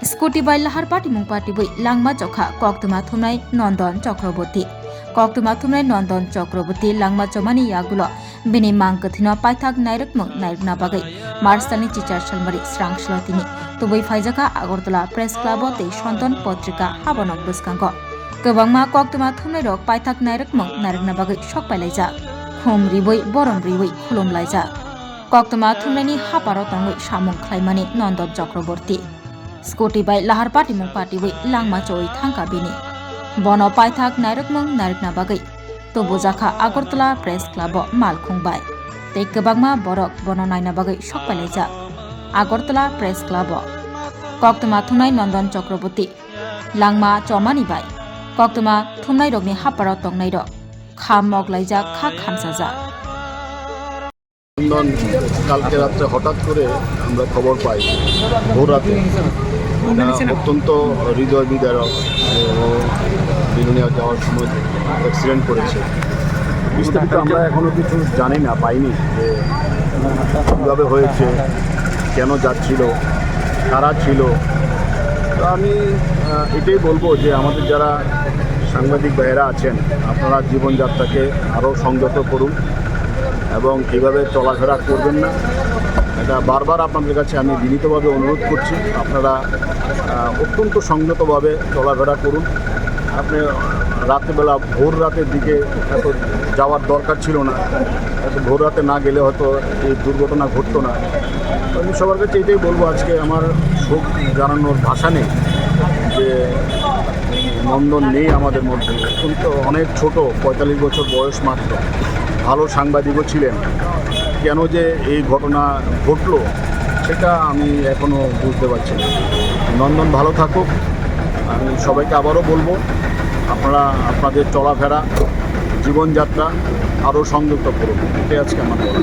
Scooty bye लाहार पाटिमुं पाटिबै लांमा जखा कक्तमा थुमनाय नंदन चक्रवर्ती कक्तमा थुमनाय नंदन चक्रवर्ती लांमा चमानि यागुलो बिनि मांगकथिनो पाइथाक नायरकमं नायरना बागै मार्चतानि चिचार सालमारि स्रांसलतिनि तुबै फाइजाका आगरतला प्रेस क्लाब ते सन्तन पत्रिका हाबनक बसकांगो गोबांमा कक्तमा थुमनाय रक पाइथाक नायरकमं नायरना बागै सकपाइलायजा खुम रिबै बरम रिबै खुलुमलायजा कक्तमा थुमनायनि हापारो तंगै सामुं ख्लाइमानि नंदन चक्रवर्ती स्कुटी बाय लाहार पाटिमुं पाटिबै लांमा चoi थांका बिनि बन पाइथाक नायरकमं नायरकना बागै तबुजाखा आगरतला प्रेस क्लाब माल खुंबाय तै गोबांमा बरक बन नायना बागै सकपाइलायजा आगरतला प्रेस क्लाब कक्तमा थुमनाय नंदन चक्रवर्ती लांमा चमानि बाय कक्तमा थुमनाय रगनि हापारो तंनाय रक खाम मगलायजा खा खामसाजा কালকে রাত্রে হঠাৎ করে আমরা খবর পাই ভোর রাতে অত্যন্ত হৃদয় বিদারক ও বিলুনিয়া যাওয়ার সময় অ্যাক্সিডেন্ট করেছে। বিস্তারিত আমরা এখনও কিছু জানি না, পাইনি যে কীভাবে হয়েছে, কেন যাচ্ছিল, কারা ছিল। তো আমি এটাই বলবো যে আমাদের যারা সাংবাদিক ভাইয়েরা আছেন, আপনারা জীবনযাত্রাকে আরও সংযত করুন এবং এইভাবে চলাফেরা করবেন না। এটা বারবার আপনাদের কাছে আমি বিনীতভাবে অনুরোধ করছি, আপনারা অত্যন্ত সংযতভাবে চলাফেরা করুন। আপনি রাত্রেবেলা ভোর রাতের দিকে এত যাওয়ার দরকার ছিল না, এত ভোর রাতে না গেলে হয়তো এই দুর্ঘটনা ঘটতো না। আমি সবার কাছে এটাই বলবো, আজকে আমার শোক জানানোর ভাষা নেই যে নন্দন নেই আমাদের মধ্যে। অত্যন্ত অনেক ছোট, 45 বছর বয়স মাত্র, ভালো সাংবাদিকও ছিলেন। কেন যে এই ঘটনা ঘটলো সেটা আমি এখনও বুঝতে পারছি না। নন্দন ভালো থাকুক। আমি সবাইকে আবারও বলবো, আপনারা আপনাদের চলাফেরা, জীবনযাত্রা আরও সংযুক্ত করুন। এটাই আজকে আমার বলা।